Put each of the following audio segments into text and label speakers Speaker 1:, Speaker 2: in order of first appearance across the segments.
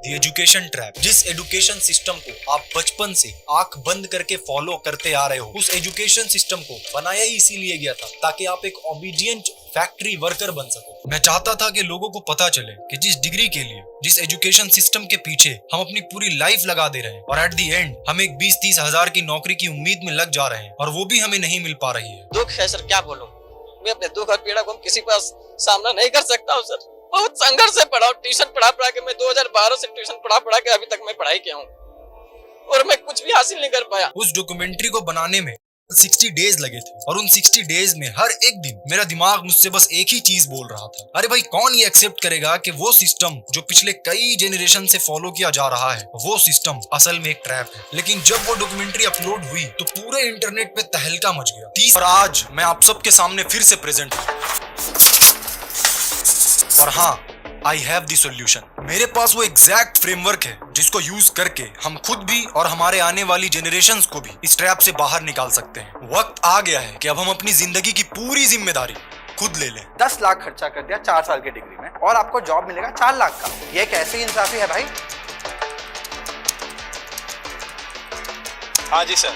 Speaker 1: The education trap. जिस education system को आप बचपन से आंख बंद करके फॉलो करते आ रहे हो, उस एजुकेशन सिस्टम को बनाया ही इसीलिए गया था ताकि आप एक ओबीडियंट फैक्ट्री वर्कर बन सको। मैं चाहता था कि लोगों को पता चले कि जिस डिग्री के लिए, जिस एजुकेशन सिस्टम के पीछे हम अपनी पूरी लाइफ लगा दे रहे हैं और एट द एंड हम एक 20-30 हजार की नौकरी की उम्मीद में लग जा रहे हैं और वो भी हमें नहीं मिल पा रही है।
Speaker 2: दुख है सर, क्या बोलूं। मैं अपने दुख और पीड़ा को किसी पास सामना नहीं कर सकता हूँ सर। बहुत संघर्ष से पढ़ा, ट्यूशन पढ़ा के मैं 2012 से ट्यूशन पढ़ा के अभी तक मैं पढ़ाई किया हूँ और मैं कुछ भी हासिल नहीं कर पाया।
Speaker 1: उस डॉक्यूमेंट्री को बनाने में 60 डेज लगे थे और उन 60 डेज में हर एक दिन मेरा दिमाग मुझसे बस एक ही चीज बोल रहा था, अरे भाई कौन ये एक्सेप्ट करेगा कि वो सिस्टम जो पिछले कई जेनरेशन से फॉलो किया जा रहा है, वो सिस्टम असल में एक ट्रैप है। लेकिन जब वो डॉक्यूमेंट्री अपलोड हुई तो पूरे इंटरनेट पे तहलका मच गया। और आज मैं आप सबके सामने फिर से प्रेजेंट हूँ और हाँ, आई हैव द सॉल्यूशन। मेरे पास वो एग्जैक्ट फ्रेमवर्क है जिसको यूज करके हम खुद भी और हमारे आने वाली जनरेशंस को भी इस ट्रैप से बाहर निकाल सकते हैं। वक्त आ गया है कि अब हम अपनी जिंदगी की पूरी जिम्मेदारी खुद ले लें।
Speaker 3: 10 लाख खर्चा कर दिया 4 साल की डिग्री में और आपको जॉब मिलेगा 4 लाख का। ये कैसी इंसाफी है भाई?
Speaker 4: हाँ जी sir,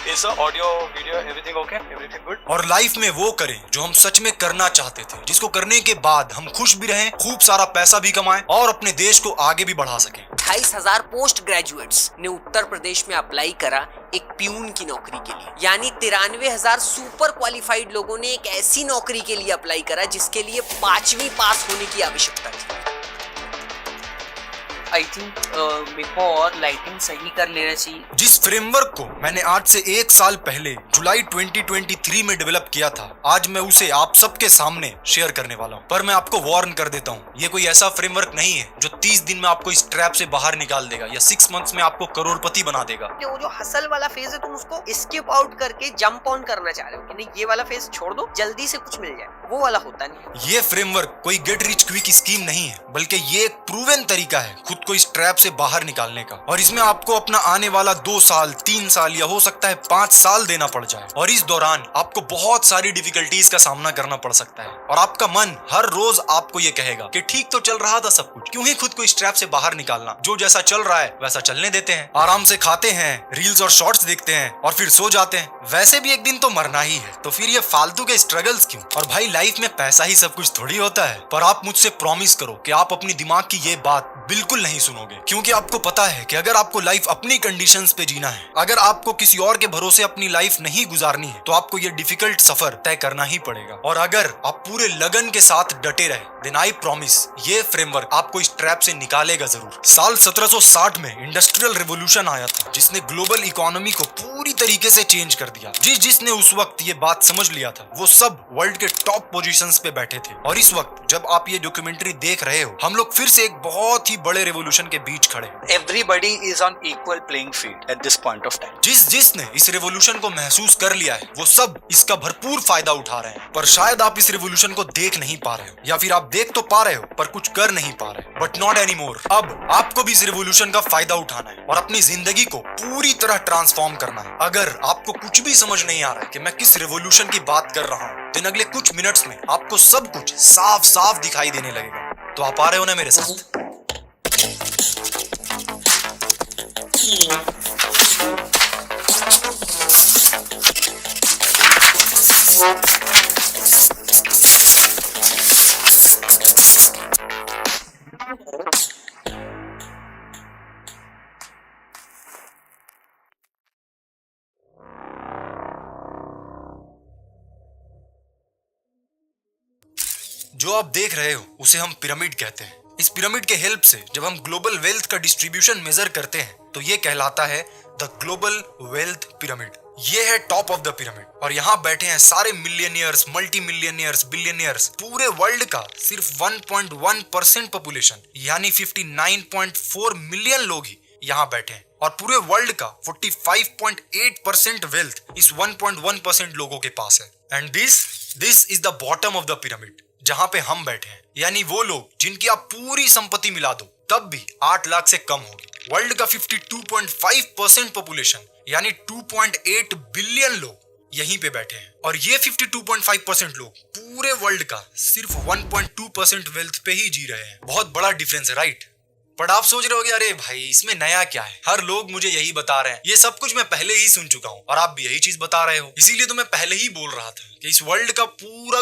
Speaker 4: is audio video everything okay, everything good.
Speaker 1: और लाइफ में वो करें जो हम सच में करना चाहते थे, जिसको करने के बाद हम खुश भी रहें, खूब सारा पैसा भी कमाएं और अपने देश को आगे भी बढ़ा सकें।
Speaker 5: 28,000 पोस्ट ग्रेजुएट्स ने उत्तर प्रदेश में अप्लाई करा एक प्यून की नौकरी के लिए, यानी 93,000 सुपर क्वालिफाइड लोगों ने एक ऐसी नौकरी के लिए अप्लाई करा जिसके लिए 5वीं पास होने की आवश्यकता थी।
Speaker 6: आई थिंक मेरे को और लाइटिंग सही कर लेना चाहिए।
Speaker 1: जिस फ्रेमवर्क को मैंने आज से 1 साल पहले जुलाई 2023 में डेवलप किया था, आज मैं उसे आप सबके सामने शेयर करने वाला हूँ। पर मैं आपको वार्न कर देता हूँ, ये कोई ऐसा फ्रेमवर्क नहीं है जो 30 दिन में आपको इस ट्रैप से बाहर निकाल देगा या 6 मंथ्स में आपको करोड़पति बना देगा।
Speaker 5: वो जो हसल वाला फेज है, तुम उसको स्किप आउट करके जंप ऑन करना चाह रहे हो कि नहीं, ये वाला फेज छोड़ दो, जल्दी से कुछ मिल जाए, वो वाला होता नहीं।
Speaker 1: ये फ्रेमवर्क कोई गेट रिच क्विक स्कीम नहीं है, बल्कि ये एक प्रूवन तरीका है खुद को इस ट्रैप से बाहर निकालने का। और इसमें आपको अपना आने वाला 2 साल, 3 साल या हो सकता है 5 साल देना पड़ जाए और इस दौरान आपको बहुत सारी डिफिकल्टीज का सामना करना पड़ सकता है और आपका मन हर रोज आपको ये कहेगा कि ठीक तो चल रहा था सब कुछ, क्यों ही खुद को इस ट्रैप से बाहर निकालना, जो जैसा चल रहा है वैसा चलने देते हैं, आराम से खाते हैं, रील्स और शॉर्ट्स देखते हैं और फिर सो जाते हैं, वैसे भी एक दिन तो मरना ही है, तो फिर ये फालतू के स्ट्रगल्स क्यों। और भाई लाइफ में पैसा ही सब कुछ थोड़ी होता है। पर आप मुझसे प्रॉमिस करो कि आप अपनी दिमाग की ये बात बिल्कुल नहीं सुनोगे, क्योंकि आपको पता है कि अगर आपको लाइफ अपनी कंडीशंस पे जीना है, अगर आपको किसी और के भरोसे अपनी लाइफ नहीं गुजारनी है, तो आपको ये डिफिकल्ट सफर तय करना ही पड़ेगा। और अगर आप पूरे लगन के साथ डटे रहे, देन आई प्रॉमिस ये फ्रेमवर्क आपको इस ट्रैप से निकालेगा जरूर। साल 1760 में इंडस्ट्रियल रिवोल्यूशन आया था, जिसने ग्लोबल इकोनॉमी को पूरी तरीके से चेंज कर दिया। जिसने उस वक्त ये बात समझ लिया था, वो सब वर्ल्ड के टॉप पोजीशंस पे बैठे थे। और इस वक्त जब आप ये डॉक्यूमेंट्री देख रहे हो, हम लोग फिर से एक बहुत ही बड़े रेवोल्यूशन के बीच खड़े हैं।
Speaker 4: Everybody is on equal playing field at this point of time.
Speaker 1: जिसने इस रेवोल्यूशन को महसूस कर लिया है, वो सब इसका भरपूर फायदा उठा रहे हैं। पर शायद आप इस रेवोल्यूशन को देख नहीं पा रहे हो, या फिर आप देख तो पा रहे हो पर कुछ कर नहीं पा रहे। But not anymore. अब आपको भी इस रेवोल्यूशन का फायदा उठाना है और अपनी जिंदगी को पूरी तरह ट्रांसफॉर्म करना है। अगर आपको कुछ भी समझ नहीं आ रहा है कि मैं किस रेवोल्यूशन की बात कर रहा हूँ, तो अगले कुछ मिनट्स में आपको सब कुछ साफ साफ दिखाई देने लगेगा। तो आप आ रहे हो ना मेरे साथ? जो आप देख रहे हो उसे हम पिरामिड कहते हैं। इस पिरामिड के हेल्प से जब हम ग्लोबल वेल्थ का डिस्ट्रीब्यूशन मेजर करते हैं, तो ये कहलाता है द ग्लोबल वेल्थ पिरामिड। ये है टॉप ऑफ द पिरामिड और यहाँ बैठे हैं सारे मिलियनियर्स, मल्टी मिलियनियर्स, बिलियनियर्स। पूरे वर्ल्ड का सिर्फ 1.1% पॉपुलेशन यानी 59.4 मिलियन लोग ही यहाँ बैठे हैं और पूरे वर्ल्ड का 45.8% वेल्थ इस 1.1% लोगों के पास है। And this is the bottom of the pyramid, जहाँ पे हम बैठे हैं, यानी वो लोग जिनकी आप पूरी संपत्ति मिला दो तब भी 8 लाख से कम होगी। वर्ल्ड का 52.5% पॉपुलेशन यानी 2.8 बिलियन लोग यहीं पे बैठे हैं और ये 52.5% लोग पूरे वर्ल्ड का सिर्फ 1.2% वेल्थ पे ही जी रहे हैं। बहुत बड़ा डिफरेंस है, राइट? पर आप सोच रहे होगे अरे भाई इसमें नया क्या है, हर लोग मुझे यही बता रहे हैं, ये सब कुछ मैं पहले ही सुन चुका हूँ और आप भी यही चीज बता रहे हो। इसीलिए तो मैं पहले ही बोल रहा था कि इस वर्ल्ड का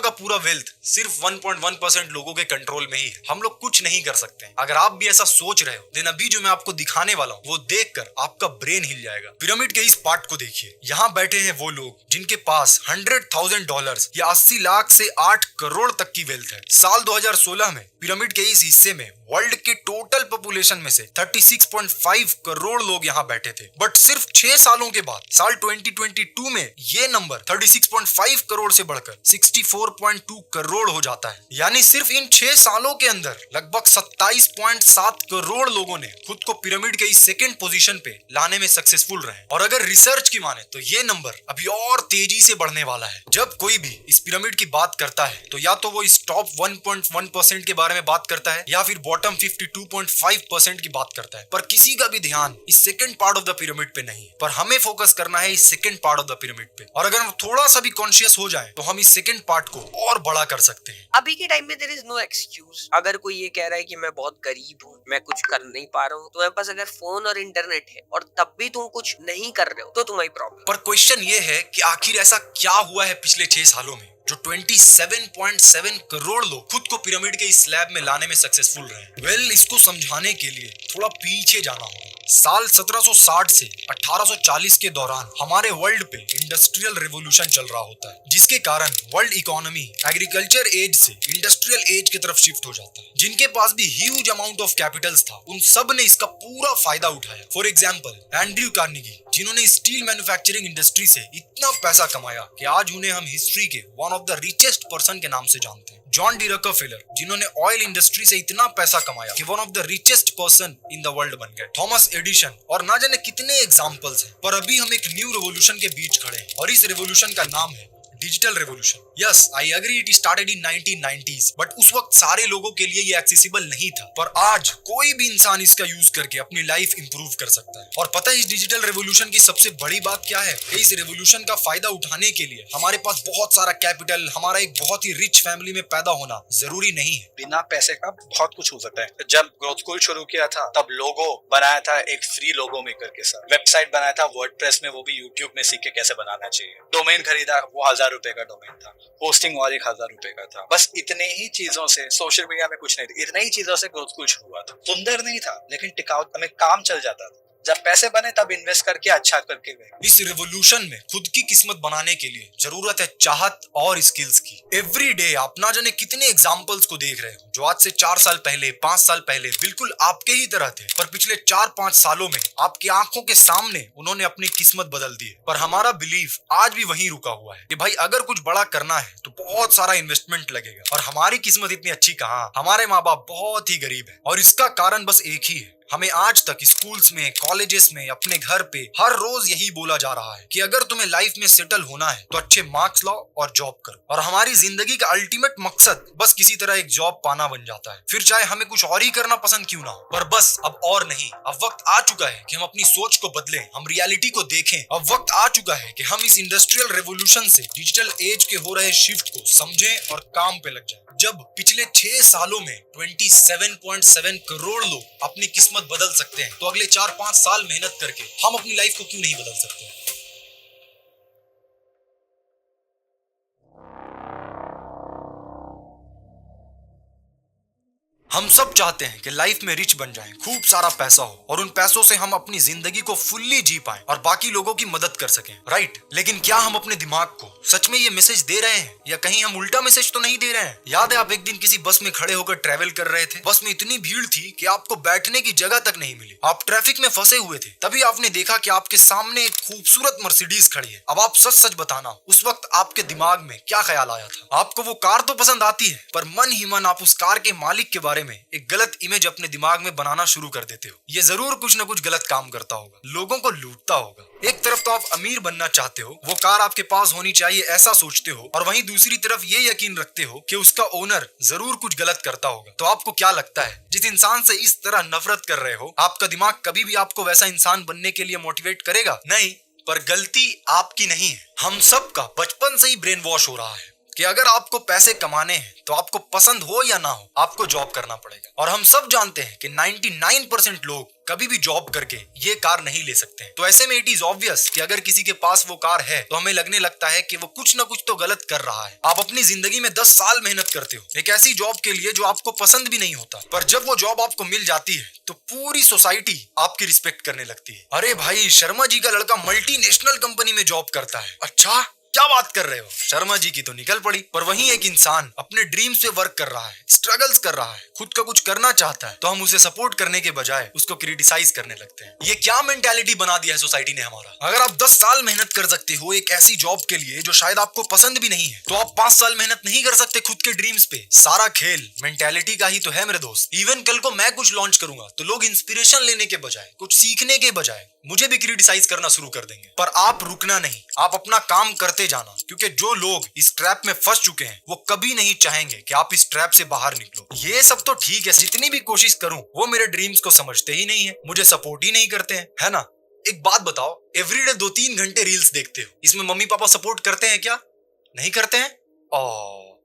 Speaker 1: पूरा वेल्थ सिर्फ 1.1% लोगों के कंट्रोल में ही है। हम लोग कुछ नहीं कर सकते हैं। अगर आप भी ऐसा सोच रहे हो देन अभी जो मैं आपको दिखाने वाला हूँ वो देखकर आपका ब्रेन हिल जाएगा। पिरामिड के इस पार्ट को देखिए, यहाँ बैठे हैं वो लोग जिनके पास $100,000 या 80 लाख से 8 करोड़ तक की वेल्थ है। साल 2016 में पिरामिड के इस हिस्से में वर्ल्ड के टोटल पॉपुलेशन में से 36.5 करोड़ लोग यहाँ बैठे थे, बट सिर्फ 6 सालों के बाद साल 2022 में ये नंबर 36.5 करोड़ से बढ़कर 64.2 करोड़ हो जाता है। यानी सिर्फ इन 6 सालों के अंदर लगभग 27.7 करोड़ लोगों ने खुद को पिरामिड के इस सेकंड पोजीशन पे लाने में सक्सेसफुल रहे। और अगर रिसर्च की माने तो ये नंबर अभी और तेजी से बढ़ने वाला है। जब कोई भी इस पिरामिड की बात करता है तो या तो वो इस टॉप 1.1% के बारे में बात करता है या फिर बॉटम 52.5% की बात करता है, पर किसी का भी ध्यान इस second part of the pyramid पे नहीं है। पर हमें फोकस करना है इस second part of the pyramid पे, और अगर हम थोड़ा सा भी कॉन्शियस हो जाए तो हम इस सेकंड पार्ट को और बड़ा कर सकते हैं।
Speaker 5: अभी के टाइम में देयर इज नो एक्सक्यूज। अगर कोई ये कह रहा है कि मैं बहुत गरीब हूँ, मैं कुछ कर नहीं पा रहा हूँ, तुम्हारे पास अगर फोन और इंटरनेट है और तब भी तुम कुछ नहीं कर रहे हो तो तुम्हारी प्रॉब्लम।
Speaker 1: पर क्वेश्चन ये है कि आखिर ऐसा क्या हुआ है पिछले 6 सालों में जो 27.7 करोड़ लोग खुद को पिरामिड के इस स्लैब में लाने में सक्सेसफुल रहे। वेल, इसको समझाने के लिए थोड़ा पीछे जाना होगा। साल 1760 से 1840 के दौरान हमारे वर्ल्ड पे इंडस्ट्रियल रेवोल्यूशन चल रहा होता है, जिसके कारण वर्ल्ड इकोनॉमी एग्रीकल्चर एज से इंडस्ट्रियल एज की तरफ शिफ्ट हो जाता है। जिनके पास भी ह्यूज अमाउंट ऑफ कैपिटल्स था उन सब ने इसका पूरा फायदा उठाया। फॉर एग्जाम्पल एंड्रयू कार्नेगी, जिन्होंने स्टील मैन्युफैक्चरिंग इंडस्ट्री से इतना पैसा कमाया कि आज उन्हें हम हिस्ट्री के one of the richest person के नाम से जानते हैं। जॉन डी रॉकफेलर, जिन्होंने ऑयल इंडस्ट्री से इतना पैसा कमाया कि one of the richest person in the world बन गए। थॉमस एडिशन, और ना जाने कितने एग्जांपल्स हैं। पर अभी हम एक न्यू रेवोल्यूशन के बीच खड़े हैं और इस रेवोल्यूशन का नाम है digital revolution. Yes, I agree it started in 1990s, but उस वक्त सारे लोगों के लिए ये एक्सेसिबल नहीं था। पर आज कोई भी इंसान इसका यूज करके अपनी लाइफ इंप्रूव कर सकता है। और पता है इस डिजिटल रेवोल्यूशन की सबसे बड़ी बात क्या है? इस रेवोल्यूशन का फायदा उठाने के लिए हमारे पास बहुत सारा कैपिटल, हमारा एक बहुत ही रिच फैमिली में पैदा होना जरूरी नहीं है।
Speaker 7: बिना पैसे का बहुत कुछ हो सकता है। जब ग्रोथ स्कूल शुरू किया था तब लोगो बनाया था एक फ्री लोगो मेकर के साथ, वेबसाइट बनाया था वर्डप्रेस में, वो भी यूट्यूब में सीख के कैसे बनाना चाहिए, डोमेन खरीदा, वो 1000 रुपए का डोमेन था, होस्टिंग और 1000 रुपए का था। बस इतने ही चीजों से, सोशल मीडिया में कुछ नहीं था, इतने ही चीजों से ग्रोथ स्कूल शुरू हुआ था। सुंदर नहीं था लेकिन टिकाऊ, हमें काम चल जाता था। जब पैसे बने तब इन्वेस्ट करके अच्छा करके गए।
Speaker 1: इस रेवोल्यूशन में खुद की किस्मत बनाने के लिए जरूरत है चाहत और स्किल्स की। एवरी डे आप ना जाने कितने एग्जांपल्स को देख रहे हो जो आज से 4 साल पहले, 5 साल पहले बिल्कुल आपके ही तरह थे, पर पिछले 4-5 सालों में आपकी आंखों के सामने उन्होंने अपनी किस्मत बदल दी है। पर हमारा बिलीफ आज भी वहीं रुका हुआ है कि भाई अगर कुछ बड़ा करना है तो बहुत सारा इन्वेस्टमेंट लगेगा, और हमारी किस्मत इतनी अच्छी कहाँ, हमारे माँ बाप बहुत ही गरीब है। और इसका कारण बस एक ही है, हमें आज तक स्कूल्स में, कॉलेजेस में, अपने घर पे हर रोज यही बोला जा रहा है कि अगर तुम्हें लाइफ में सेटल होना है तो अच्छे मार्क्स लाओ और जॉब करो। और हमारी जिंदगी का अल्टीमेट मकसद बस किसी तरह एक जॉब पाना बन जाता है, फिर चाहे हमें कुछ और ही करना पसंद क्यों ना हो। पर बस अब और नहीं, अब वक्त आ चुका है कि हम अपनी सोच को बदलें, हम रियलिटी को देखें। अब वक्त आ चुका है कि हम इस इंडस्ट्रियल रेवोल्यूशन से डिजिटल एज के हो रहे शिफ्ट को समझें और काम पे लग जाएं। जब पिछले 6 सालों में 27.7 करोड़ लोग अपनी किस्मत बदल सकते हैं, तो अगले 4-5 साल मेहनत करके हम अपनी लाइफ को क्यों नहीं बदल सकते हैं? हम सब चाहते हैं कि लाइफ में रिच बन जाएं, खूब सारा पैसा हो और उन पैसों से हम अपनी जिंदगी को फुल्ली जी पाएं और बाकी लोगों की मदद कर सकें, राइट? लेकिन क्या हम अपने दिमाग को सच में ये मैसेज दे रहे हैं या कहीं हम उल्टा मैसेज तो नहीं दे रहे हैं? याद है आप एक दिन किसी बस में खड़े होकर ट्रैवल कर रहे थे, बस में इतनी भीड़ थी कि आपको बैठने की जगह तक नहीं मिली, आप ट्रैफिक में फंसे हुए थे, तभी आपने देखा कि आपके सामने एक खूबसूरत मर्सिडीज खड़ी है। अब आप सच बताना उस वक्त आपके दिमाग में क्या ख्याल आया था? आपको वो कार तो पसंद आती है, पर मन ही मन आप उस कार के मालिक के बारे में एक गलत इमेज अपने दिमाग में बनाना शुरू कर देते हो। ये जरूर कुछ ना कुछ गलत काम करता होगा, लोगों को लूटता होगा। एक तरफ तो आप अमीर बनना चाहते हो, वो कार आपके पास होनी चाहिए ऐसा सोचते हो, और वहीं दूसरी तरफ ये यकीन रखते हो कि उसका ओनर जरूर कुछ गलत करता होगा। तो आपको क्या लगता है, जिस इंसान से इस तरह नफरत कर रहे हो, आपका दिमाग कभी भी आपको वैसा इंसान बनने के लिए मोटिवेट करेगा? नहीं। पर गलती आपकी नहीं है, हम सब का बचपन से ही ब्रेन वॉश हो रहा है कि अगर आपको पैसे कमाने हैं तो आपको पसंद हो या ना हो आपको जॉब करना पड़ेगा। और हम सब जानते हैं कि 99% लोग कभी भी जॉब करके ये कार नहीं ले सकते हैं। तो ऐसे में इट इज ऑब्वियस कि अगर किसी के पास वो कार है तो हमें लगने लगता है कि वो कुछ ना कुछ तो गलत कर रहा है। आप अपनी जिंदगी में 10 साल मेहनत करते हो एक ऐसी जॉब के लिए जो आपको पसंद भी नहीं होता, पर जब वो जॉब आपको मिल जाती है तो पूरी सोसाइटी आपकी रिस्पेक्ट करने लगती है। अरे भाई, शर्मा जी का लड़का मल्टीनेशनल कंपनी में जॉब करता है। अच्छा, क्या बात कर रहे हो? शर्मा जी की तो निकल पड़ी। पर वहीं एक इंसान अपने ड्रीम्स पे वर्क कर रहा है, स्ट्रगल्स कर रहा है, खुद का कुछ करना चाहता है, तो हम उसे सपोर्ट करने के बजाय उसको क्रिटिसाइज करने लगते हैं। ये क्या मेंटालिटी बना दिया है सोसाइटी ने हमारा। अगर आप 10 साल मेहनत कर सकते हो एक ऐसी जॉब के लिए जो शायद आपको पसंद भी नहीं है, तो आप 5 साल मेहनत नहीं कर सकते खुद के ड्रीम्स पे। सारा खेल मेंटालिटी का ही तो है मेरे दोस्त। इवन कल को मैं कुछ लॉन्च करूंगा तो लोग इंस्पिरेशन लेने के बजाय, कुछ सीखने के बजाय मुझे भी क्रिटिसाइज करना शुरू कर देंगे। पर आप रुकना नहीं, आप अपना काम करते जाना, क्योंकि जो लोग इस ट्रैप में फंस चुके हैं वो कभी नहीं चाहेंगे कि आप इस ट्रैप से बाहर निकलो। ये सब तो ठीक है, जितनी भी कोशिश करूं वो मेरे ड्रीम्स को समझते ही नहीं है, मुझे सपोर्ट ही नहीं करते हैं, है ना। एक बात बताओ, एवरीडे 2-3 घंटे रील्स देखते हो, इसमें मम्मी पापा सपोर्ट करते हैं क्या? नहीं करते हैं।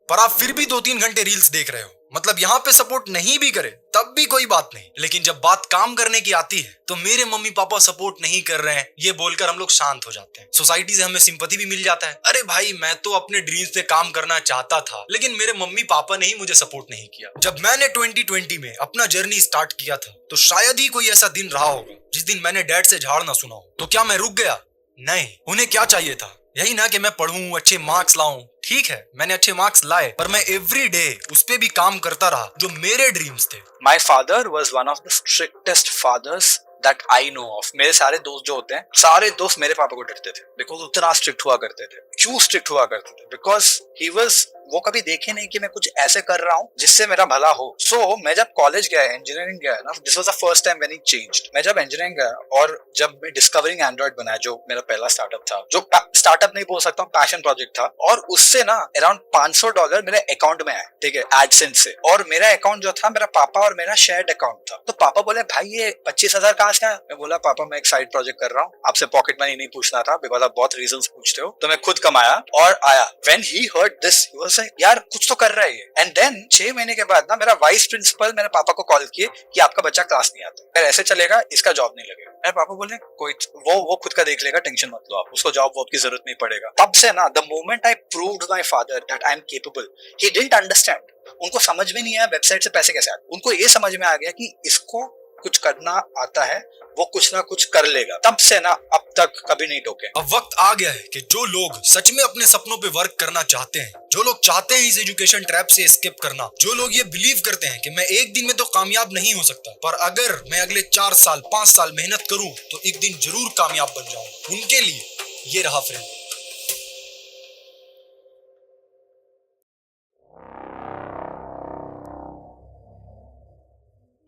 Speaker 1: पर आप फिर भी 2-3 घंटे रील्स देख रहे हो, मतलब यहाँ पे सपोर्ट नहीं भी करे तब भी कोई बात नहीं। लेकिन जब बात काम करने की आती है तो मेरे मम्मी पापा सपोर्ट नहीं कर रहे हैं ये बोलकर हम लोग शांत हो जाते हैं। सोसाइटी से हमें सिंपैथी भी मिल जाता है। अरे भाई, मैं तो अपने ड्रीम्स पे काम करना चाहता था लेकिन मेरे मम्मी पापा ने ही मुझे सपोर्ट नहीं किया। जब मैंने 2020 में अपना जर्नी स्टार्ट किया था तो शायद ही कोई ऐसा दिन रहा होगा जिस दिन मैंने डैड से झाड़ ना सुना हो। तो क्या मैं रुक गया? नहीं। उन्हें क्या चाहिए था? यही ना कि मैं पढ़ूं, अच्छे मार्क्स लाऊं। ठीक है, मैंने अच्छे मार्क्स लाए, पर मैं एवरी डे उस पे भी काम करता रहा जो मेरे ड्रीम्स थे।
Speaker 7: My father was one of the strictest fathers that I know of. मेरे सारे दोस्त जो होते हैं, सारे दोस्त मेरे पापा को डरते थे बिकॉज उतना स्ट्रिक्ट हुआ करते थे। क्यों स्ट्रिक्ट हुआ करते थे? बिकॉज ही वॉज, वो कभी देखे नहीं कि मैं कुछ ऐसे कर रहा हूँ जिससे मेरा भला हो। सो मैं जब कॉलेज गया, इंजीनियरिंग गया ना, this was the first time when he changed. मैं जब इंजीनियरिंग गया और जब मैं डिस्कवरिंग एंड्रॉइड बनाया, जो मेरा पहला स्टार्टअप था, जो स्टार्टअप नहीं बोल सकता हूँ, पैशन प्रोजेक्ट था, और उससे ना अराउंड $500 मेरे अकाउंट में आए, ठीक है, एडसेंस से। और मेरा अकाउंट जो था, मेरा पापा और मेरा शेयर्ड अकाउंट था। तो पापा बोले, भाई ये 25,000 कहाँ से आया? मैं बोला, पापा मैं एक साइड प्रोजेक्ट कर रहा हूँ, आपसे पॉकेट मनी नहीं पूछना था बिकॉज आप बहुत रीजंस पूछते हो, तो मैं खुद कमाया और आया। When he heard this, he was like, यार कुछ तो कर रहा है ये। एंड देन 6 महीने के बाद ना मेरा वाइस प्रिंसिपल मेरे पापा को कॉल किए कि आपका बच्चा क्लास नहीं आता, अगर ऐसे चलेगा इसका जॉब नहीं लगेगा। मेरे पापा बोले, कोई वो खुद का देख लेगा, टेंशन मत लो आप, उसको जॉब वॉब की जरूरत नहीं पड़ेगा। तब से ना, the moment I proved my father that I am capable, he didn't understand. उनको समझ में नहीं आया वेबसाइट से पैसे कैसे आते, उनको ये समझ में आ गया कि इसको कुछ करना आता है, वो कुछ ना कुछ कर लेगा। तब से ना अब तक कभी नहीं टोके।
Speaker 1: अब वक्त आ गया है कि जो लोग सच में अपने सपनों पे वर्क करना चाहते हैं, जो लोग चाहते हैं इस एजुकेशन ट्रैप से एस्केप करना, जो लोग ये बिलीव करते हैं कि मैं एक दिन में तो कामयाब नहीं हो सकता, पर अगर मैं अगले 4 साल 5 साल मेहनत करूं तो एक दिन जरूर कामयाब बन जाऊंगा, उनके लिए ये रहा फ्रेंड।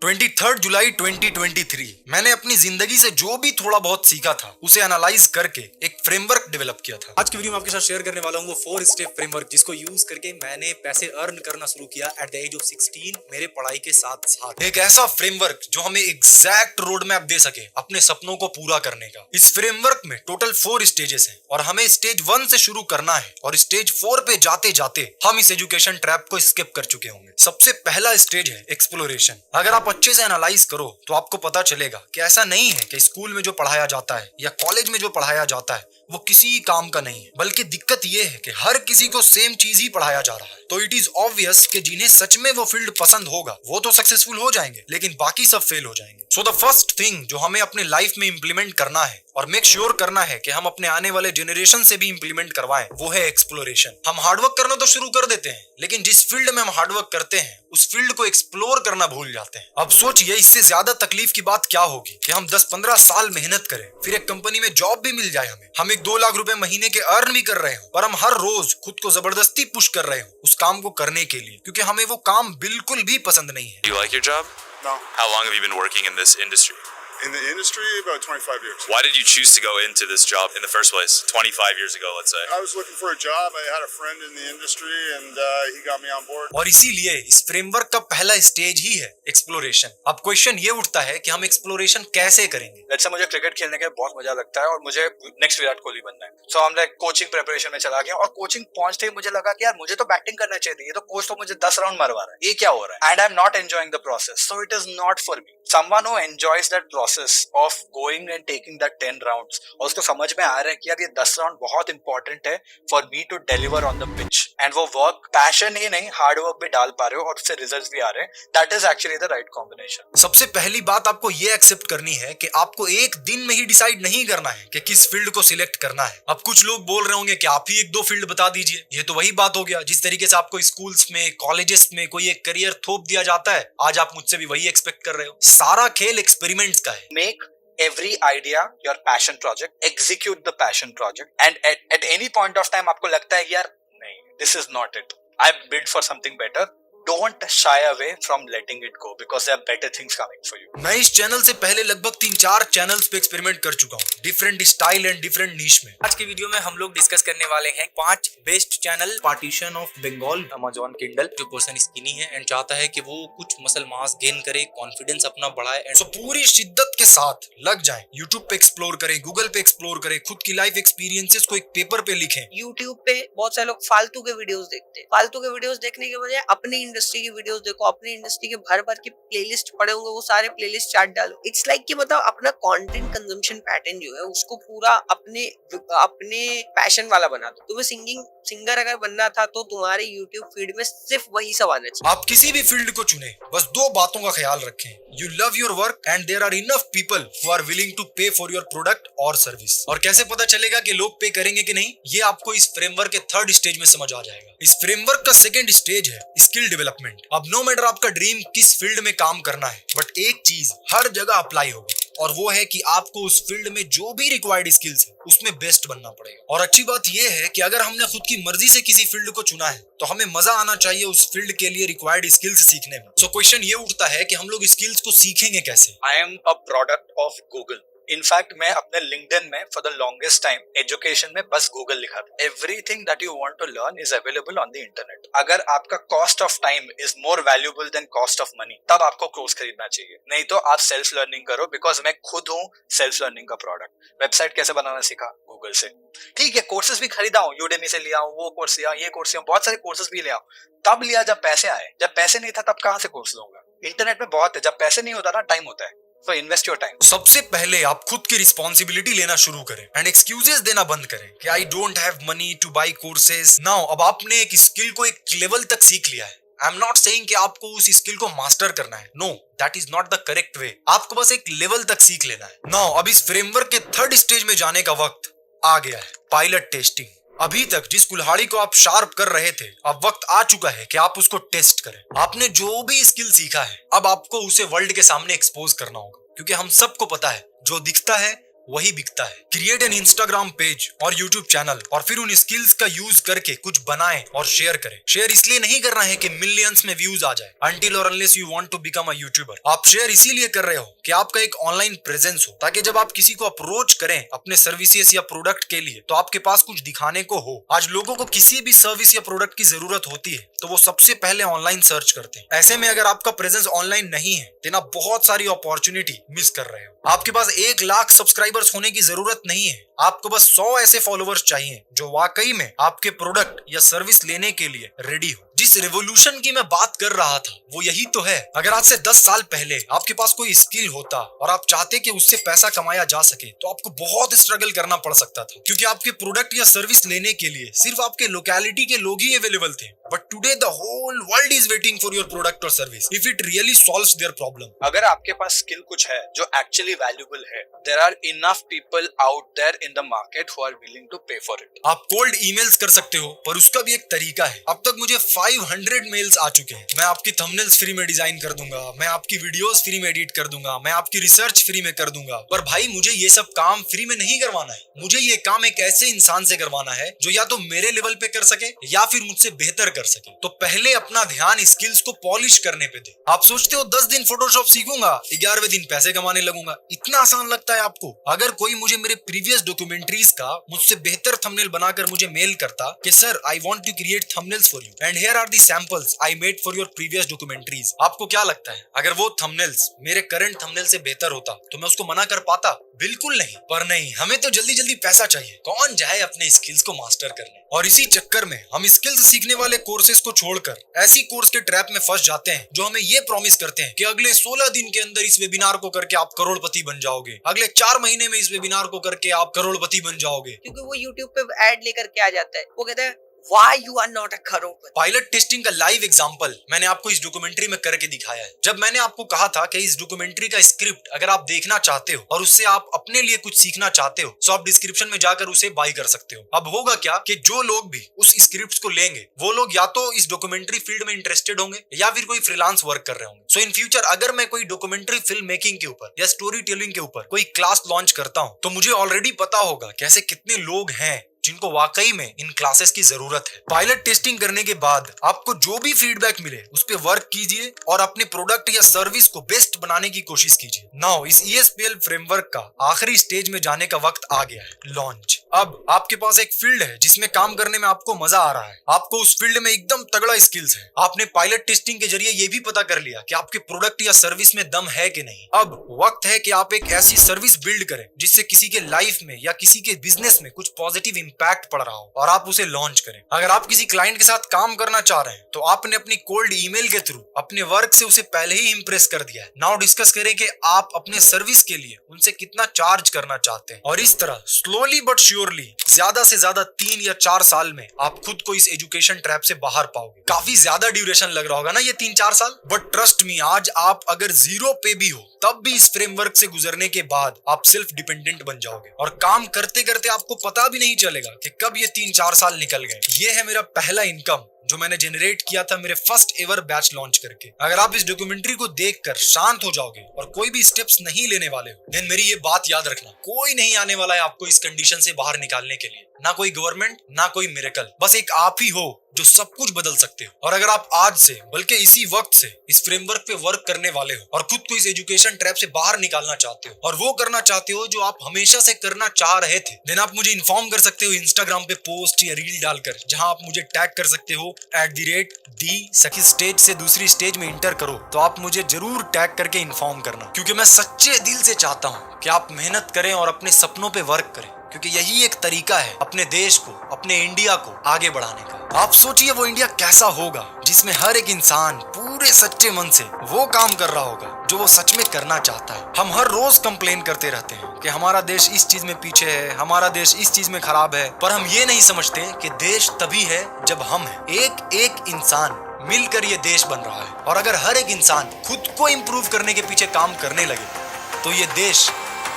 Speaker 1: 23 जुलाई 2023 मैंने अपनी जिंदगी से जो भी थोड़ा बहुत सीखा था उसे एनालाइज करके एक फ्रेमवर्क डेवलप किया था। आज की वीडियो में आपके साथ शेयर करने वाला हूँ वो 4 स्टेप फ्रेमवर्क जिसको यूज करके मैंने पैसे अर्न करना शुरू किया एट द एज ऑफ 16 मेरे पढ़ाई के साथ साथ। एक ऐसा फ्रेमवर्क जो हमें एग्जैक्ट रोड मैप दे सके अपने सपनों को पूरा करने का। इस फ्रेमवर्क में टोटल 4 स्टेजेस हैं और हमें स्टेज 1 से शुरू करना है और स्टेज 4 पे जाते जाते हम इस एजुकेशन ट्रैप को स्किप कर चुके होंगे। सबसे पहला स्टेज है एक्सप्लोरेशन। अगर आप अच्छे से एनालाइज करो तो आपको पता चलेगा कि ऐसा नहीं है कि स्कूल में जो पढ़ाया जाता है या कॉलेज में जो पढ़ाया जाता है वो किसी काम का नहीं है, बल्कि दिक्कत ये है कि हर किसी को सेम चीज ही पढ़ाया जा रहा है। तो इट इज ऑब्वियस कि जिन्हें सच में वो फील्ड पसंद होगा वो तो सक्सेसफुल हो जाएंगे, लेकिन बाकी सब फेल हो जाएंगे। सो द फर्स्ट थिंग जो हमें अपने लाइफ में इंप्लीमेंट करना है और मेक श्योर करना है कि हम अपने आने वाले जनरेशन से भी इंप्लीमेंट करवाएं, वो है एक्सप्लोरेशन। हम हार्डवर्क करना तो शुरू कर देते हैं, लेकिन जिस फील्ड में हम हार्डवर्क करते हैं उस फील्ड को एक्सप्लोर करना भूल जाते हैं। अब सोचिए इससे ज्यादा तकलीफ की बात क्या होगी कि हम 10-15 साल मेहनत करें, फिर एक कंपनी में जॉब भी मिल जाए, हम 1-2 लाख रुपए महीने के अर्न भी कर रहे हो और हम हर रोज खुद को जबरदस्ती पुश कर रहे हो उस काम को करने के लिए, क्योंकि हमें वो काम बिल्कुल भी पसंद नहीं है।
Speaker 8: Do you like your job?
Speaker 4: No.
Speaker 8: How long have you been working in this industry? In the industry, about 25 years.
Speaker 9: Why did you choose to go into this job in the first place 25 years ago, let's say?
Speaker 8: I was looking for a job. I had a friend in the industry, and he got me on board.
Speaker 1: और इसीलिए इस framework का पहला stage ही है exploration. अब question ये उठता है कि हम एक्सप्लोरेशन कैसे करेंगे।
Speaker 7: जैसे मुझे क्रिकेट खेलने का बहुत मजा लगता है और मुझे नेक्स्ट विराट कोहली बनना है, सो हम लाइक कोचिंग प्रिपरेशन में चला गया और कोचिंग पहुंचते ही मुझे लगा कि यार मुझे तो बैटिंग करना चाहिए, ये तो कोच तो मुझे 10 राउंड मरवा रहा है, ये क्या हो रहा है, and I am not enjoying the process, so it is not for me. Someone who enjoys that process of going and taking that 10 rounds और उसको समझ में आ रहा है कि यार ये 10 राउंड बहुत इंपॉर्टेंट है for me to deliver on the pitch, and वो वर्क पैशन ही नहीं हार्ड वर्क भी डाल पा रहे हो और उससे रिजल्ट्स भी आ रहे हैं, that is actually the right combination।
Speaker 1: सबसे पहली बात आपको ये एक्सेप्ट करनी है कि आपको एक दिन में ही डिसाइड नहीं करना है कि किस फील्ड को सिलेक्ट करना है। अब कुछ लोग बोल रहे होंगे कि आप ही एक दो फील्ड बता दीजिए, ये तो वही बात हो गया जिस तरीके से आपको स्कूल्स में कॉलेजेस में कोई एक करियर थोप दिया जाता है, आज आप मुझसे भी वही एक्सपेक्ट कर रहे हो। सारा खेल एक्सपेरिमेंट्स का है।
Speaker 7: Make every idea your passion project, execute the passion project, and at any point of time आपको लगता है यार नहीं, this is not it, I'm built for something better, don't shy away from letting it go because there are better things coming for you।
Speaker 1: मैं इस channel से पहले लगभग 3-4 चैनल्स पे एक्सपेरिमेंट कर चुका हूँ, डिफरेंट स्टाइल एंड डिफरेंट नीश में। आज की वीडियो में हम लोग डिस्कस करने वाले हैं 5 best channel. Partition of Bengal, Amazon Kindle. जो पर्सन स्किनी है एंड चाहता है कि वो कुछ मसल मास गेन करे, कॉन्फिडेंस अपना बढ़ाए, एंड सो पूरी शिद्दत के साथ लग जाए, यूट्यूब पे एक्सप्लोर करें, गूगल पे एक्सप्लोर करें, खुद की लाइफ एक्सपीरियंसेस को एक पेपर पे लिखें।
Speaker 6: यूट्यूब पे बहुत सारे लोग फालतू के वीडियोस देखते हैं। फालतू के वीडियोस देखने के बजाय अपनी इंडस्ट्री की वीडियोस देखो, अपनी इंडस्ट्री के भर भर के प्लेलिस्ट पड़े होंगे, वो सारे प्लेलिस्ट चार्ट डालो। इट्स लाइक कि मतलब अपना कंटेंट कंजम्पशन पैटर्न जो है उसको पूरा अपने पैशन वाला बना दो। तुम्हें सिंगर अगर बनना था तो तुम्हारे यूट्यूब फीड में सिर्फ वही सब आना चाहिए।
Speaker 1: आप किसी भी फील्ड को चुने, बस 2 बातों का ख्याल रखें, you love your work and there are enough people who are willing to pay for your product और सर्विस। और कैसे पता चलेगा कि लोग पे करेंगे कि नहीं, ये आपको इस फ्रेमवर्क के 3rd स्टेज में समझ आ जाएगा। इस फ्रेमवर्क का 2nd स्टेज है स्किल डेवलपमेंट। अब नो मैटर आपका ड्रीम किस फील्ड में काम करना है, बट एक चीज हर जगह अप्लाई होगा, और वो है कि आपको उस फील्ड में जो भी रिक्वायर्ड स्किल्स है उसमें बेस्ट बनना पड़ेगा। और अच्छी बात यह है कि अगर हमने खुद की मर्जी से किसी फील्ड को चुना है तो हमें मजा आना चाहिए उस फील्ड के लिए रिक्वायर्ड स्किल्स सीखने में। सो क्वेश्चन ये उठता है कि हम लोग स्किल्स को सीखेंगे कैसे।
Speaker 7: I am a product of Google। In fact मैं अपने लिंक्डइन में for the longest time education में बस गूगल लिखा था। Everything that you want to learn is available on the internet. अगर आपका cost of time is more valuable than cost of money, तब आपको कोर्स खरीदना चाहिए, नहीं तो आप सेल्फ लर्निंग करो। बिकॉज मैं खुद हूँ सेल्फ लर्निंग का प्रोडक्ट। वेबसाइट कैसे बनाना सीखा गूगल से, ठीक है, कोर्सेज भी खरीदा हूँ, यूडेमी से लिया हूँ, वो कोर्स लिया, ये कोर्स लिया, बहुत सारे कोर्सेज भी लिया, तब लिया जब पैसे आए। जब पैसे नहीं था तब कहाँ से कोर्स लूंगा। इंटरनेट में बहुत है, जब पैसे नहीं होता ना टाइम होता है। So invest your time।
Speaker 1: सबसे पहले आप खुद की रिस्पॉन्सिबिलिटी लेना शुरू करें एंड एक्सक्यूजेस देना बंद करें कि I don't have money two by courses. Now अब आपने एक स्किल को एक लेवल तक सीख लिया है। आई एम नॉट सेइंग कि आपको उस स्किल को मास्टर करना है, no, that is not the correct way. आपको बस एक लेवल तक सीख लेना है। नाउ अब इस फ्रेमवर्क के 3rd स्टेज में जाने का वक्त आ गया है, पायलट टेस्टिंग। अभी तक जिस कुल्हाड़ी को आप शार्प कर रहे थे, अब वक्त आ चुका है कि आप उसको टेस्ट करें। आपने जो भी स्किल सीखा है अब आपको उसे वर्ल्ड के सामने एक्सपोज करना होगा, क्योंकि हम सबको पता है जो दिखता है वही बिकता है। क्रिएट एन इंस्टाग्राम पेज और यूट्यूब चैनल और फिर उन स्किल्स का यूज करके कुछ बनाएं और शेयर करें। शेयर इसलिए नहीं करना है कि मिलियंस में व्यूज आ जाए, अनटिल और unless you want to become a YouTuber. आप शेयर इसीलिए कर रहे हो कि आपका एक ऑनलाइन प्रेजेंस हो, ताकि जब आप किसी को अप्रोच करें अपने सर्विसेज या प्रोडक्ट के लिए तो आपके पास कुछ दिखाने को हो। आज लोगों को किसी भी सर्विस या प्रोडक्ट की जरूरत होती है तो वो सबसे पहले ऑनलाइन सर्च करते हैं। ऐसे में अगर आपका प्रेजेंस ऑनलाइन नहीं है तो आप बहुत सारी अपॉर्चुनिटी मिस कर रहे हो। आपके पास 1 लाख सब्सक्राइबर्स होने की जरूरत नहीं है, आपको बस 100 ऐसे फॉलोअर्स चाहिए जो वाकई में आपके प्रोडक्ट या सर्विस लेने के लिए रेडी हो। जिस रेवोल्यूशन की मैं बात कर रहा था वो यही तो है। अगर आज से 10 साल पहले आपके पास कोई स्किल होता और आप चाहते कि उससे पैसा कमाया जा सके तो आपको बहुत स्ट्रगल करना पड़ सकता था, क्योंकि आपके प्रोडक्ट या सर्विस लेने के लिए सिर्फ आपके लोकेलिटी के लोग ही अवेलेबल थे। But today the whole world is waiting for your product और service if it really solves their problem.
Speaker 7: अगर आपके पास स्किल कुछ है जो एक्चुअली वैल्यूएबल है, there are enough people out there in the market who are willing to pay for it.
Speaker 1: आप cold emails कर सकते हो, पर उसका भी एक तरीका है। अब तक मुझे 5 500 मेल्स आ चुके हैं। मैं आपकी थंबनेल्स फ्री में डिजाइन कर दूंगा, मैं आपकी वीडियोस फ्री में एडिट कर दूंगा, मैं आपकी रिसर्च फ्री में कर दूंगा। पर भाई मुझे ये सब काम फ्री में नहीं करवाना है। मुझे ये काम एक ऐसे इंसान से करवाना है जो या तो मेरे लेवल पे कर सके या फिर मुझसे बेहतर कर सके। तो पहले अपना ध्यान स्किल्स को पॉलिश करने पे दे। आप सोचते हो 10 दिन फोटोशॉप सीखूंगा, 11वें दिन पैसे कमाने लगूंगा, इतना आसान लगता है आपको? अगर कोई मुझे मेरे प्रीवियस डॉक्यूमेंट्रीज का मुझसे बेहतर थंबनेल बनाकर मुझे मेल करता कि sir I want to create thumbnails for you and here are the samples I made for your previous documentaries, आपको क्या लगता है अगर वो थंबनेल्स मेरे करंट थंबनेल से बेहतर होता तो मैं उसको मना कर पाता? बिल्कुल नहीं। पर नहीं, हमें तो जल्दी जल्दी पैसा चाहिए। कौन जाए अपने स्किल्स को मास्टर करने? और इसी चक्कर में हम स्किल्स सीखने वाले कोर्सेज को छोड़कर ऐसी कोर्स के ट्रैप में फंस जाते हैं जो हमें ये प्रॉमिस करते हैं कि अगले 16 दिन के अंदर इस वेबिनार को करके आप करोड़पति बन जाओगे, अगले 4 महीने में इस वेबिनार को करके आप करोड़पति बन जाओगे।
Speaker 6: क्योंकि वो YouTube पे ऐड लेकर के आ जाता है, वो कहता है Why you are not a Crorepati.
Speaker 1: Pilot testing का लाइव एग्जांपल मैंने आपको इस डॉक्यूमेंट्री में करके दिखाया है। जब मैंने आपको कहा था कि इस डॉक्यूमेंट्री का स्क्रिप्ट अगर आप देखना चाहते हो और उससे आप अपने लिए कुछ सीखना चाहते हो तो आप डिस्क्रिप्शन में जाकर उसे बाय कर सकते हो। अब होगा क्या कि जो लोग भी उस स्क्रिप्ट को लेंगे वो लोग या तो इस डॉक्यूमेंट्री फील्ड में इंटरेस्टेड होंगे या फिर कोई फ्रीलांस वर्क कर रहे होंगे। सो इन फ्यूचर अगर मैं कोई डॉक्यूमेंट्री फिल्म मेकिंग के ऊपर या स्टोरी टेलिंग के ऊपर कोई क्लास लॉन्च करता हूँ तो मुझे ऑलरेडी पता होगा कि ऐसे कितने लोग हैं जिनको वाकई में इन क्लासेस की जरूरत है। पायलट टेस्टिंग करने के बाद आपको जो भी फीडबैक मिले उस पे वर्क कीजिए और अपने प्रोडक्ट या सर्विस को बेस्ट बनाने की कोशिश कीजिए। नाउ इस ESPL फ्रेमवर्क का आखिरी स्टेज में जाने का वक्त आ गया है, लॉन्च। अब आपके पास एक फील्ड है जिसमें काम करने में आपको मजा आ रहा है, आपको उस फील्ड में एकदम तगड़ा स्किल्स है। आपने पायलट टेस्टिंग के जरिए ये भी पता कर लिया कि आपके प्रोडक्ट या सर्विस में दम है कि नहीं। अब वक्त है कि आप एक ऐसी सर्विस बिल्ड करें जिससे किसी के लाइफ में या किसी के बिजनेस में कुछ पॉजिटिव इंपैक्ट पड़ रहा हो और आप उसे लॉन्च करें। अगर आप किसी क्लाइंट के साथ काम करना चाह रहे हैं तो आपने अपनी कोल्ड ईमेल के थ्रू अपने वर्क से उसे पहले ही इंप्रेस कर दिया है। नाउ डिस्कस करें कि आप अपने सर्विस के लिए उनसे कितना चार्ज करना चाहते हैं और इस तरह स्लोली बट श्योरली ज्यादा से ज्यादा 3 या 4 साल में आप खुद को इस एजुकेशन ट्रैप से बाहर पाओगे। काफी ज्यादा ड्यूरेशन लग रहा होगा ना ये 3-4 साल, बट ट्रस्ट मी आज आप अगर 0 पे भी हो तब भी इस फ्रेमवर्क से गुजरने के बाद आप सेल्फ डिपेंडेंट बन जाओगे और काम करते करते आपको पता भी नहीं चलेगा कि कब ये 3-4 साल निकल गए। ये है मेरा पहला इनकम जो मैंने जनरेट किया था मेरे फर्स्ट एवर बैच लॉन्च करके। अगर आप इस डॉक्यूमेंट्री को देखकर शांत हो जाओगे और कोई भी स्टेप्स नहीं लेने वाले हो देन मेरी ये बात याद रखना, कोई नहीं आने वाला है आपको इस कंडीशन से बाहर निकालने के लिए। ना कोई गवर्नमेंट, ना कोई मिरेकल, बस एक आप ही हो जो सब कुछ बदल सकते हो। और अगर आप आज से बल्कि इसी वक्त से इस फ्रेमवर्क पे वर्क करने वाले हो और खुद को इस एजुकेशन ट्रैप से बाहर निकालना चाहते हो और वो करना चाहते हो जो आप हमेशा से करना चाह रहे थे, देन आप मुझे इन्फॉर्म कर सकते हो इंस्टाग्राम पे पोस्ट या रील डालकर, जहां आप मुझे टैग कर सकते हो @the स्टेज से दूसरी स्टेज में इंटर करो तो आप मुझे जरूर टैग करके इन्फॉर्म करना, क्योंकि मैं सच्चे दिल से चाहता हूँ कि आप मेहनत करें और अपने सपनों पे वर्क करें, क्योंकि यही एक तरीका है अपने देश को, अपने इंडिया को आगे बढ़ाने का। आप सोचिए वो इंडिया कैसा होगा जिसमें हर एक इंसान पूरे सच्चे मन से वो काम कर रहा होगा जो वो सच में करना चाहता है। हम हर रोज कंप्लेन करते रहते हैं कि हमारा देश इस चीज में पीछे है, हमारा देश इस चीज में खराब है, पर हम ये नहीं समझते कि देश तभी है जब हम हैं। एक एक इंसान मिलकर ये देश बन रहा है और अगर हर एक इंसान खुद को इम्प्रूव करने के पीछे काम करने लगे तो ये देश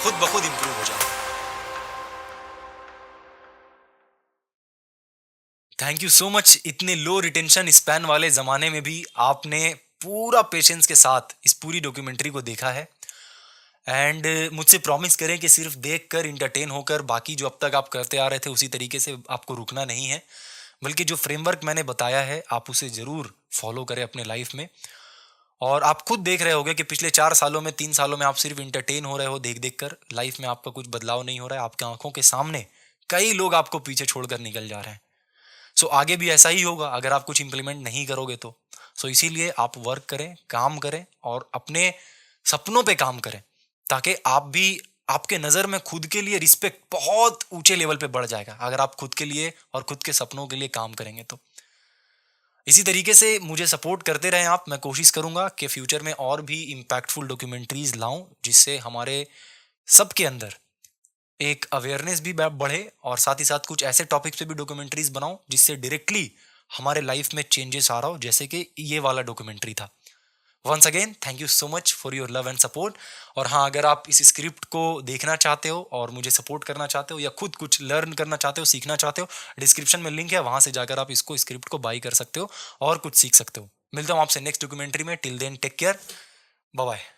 Speaker 1: खुद ब खुद इम्प्रूव हो जाएगा। Thank you so much. इतने लो रिटेंशन स्पैन वाले जमाने में भी आपने पूरा पेशेंस के साथ इस पूरी डॉक्यूमेंट्री को देखा है एंड मुझसे प्रॉमिस करें कि सिर्फ देखकर इंटरटेन होकर बाकी जो अब तक आप करते आ रहे थे उसी तरीके से आपको रुकना नहीं है, बल्कि जो फ्रेमवर्क मैंने बताया है आप उसे ज़रूर फॉलो करें अपने लाइफ में। और आप खुद देख रहे होगे कि पिछले 4 सालों में 3 सालों में आप सिर्फ इंटरटेन हो रहे हो देख कर, लाइफ में आपका कुछ बदलाव नहीं हो रहा है। आपकी आंखों के सामने कई लोग आपको पीछे छोड़कर निकल जा रहे हैं। सो आगे भी ऐसा ही होगा अगर आप कुछ इंप्लीमेंट नहीं करोगे तो। सो इसीलिए आप वर्क करें, काम करें और अपने सपनों पे काम करें ताकि आप भी, आपके नज़र में खुद के लिए रिस्पेक्ट बहुत ऊंचे लेवल पे बढ़ जाएगा अगर आप खुद के लिए और खुद के सपनों के लिए काम करेंगे तो। इसी तरीके से मुझे सपोर्ट करते रहें आप। मैं कोशिश करूंगा कि फ्यूचर में और भी इम्पैक्टफुल डॉक्यूमेंट्रीज लाऊं जिससे हमारे सबके अंदर एक अवेयरनेस भी बढ़े और साथ ही साथ कुछ ऐसे टॉपिक्स पे भी डॉक्यूमेंट्रीज बनाऊं जिससे डायरेक्टली हमारे लाइफ में चेंजेस आ रहा हो, जैसे कि ये वाला डॉक्यूमेंट्री था। Once again thank you so much for your love and support. और हाँ, अगर आप इस स्क्रिप्ट को देखना चाहते हो और मुझे सपोर्ट करना चाहते हो या खुद कुछ लर्न करना चाहते हो, सीखना चाहते हो, डिस्क्रिप्शन में लिंक है, वहां से जाकर आप इसको स्क्रिप्ट को बाई कर सकते हो और कुछ सीख सकते हो। मिलता हूँ आपसे नेक्स्ट डॉक्यूमेंट्री में। Till then take care, bye bye.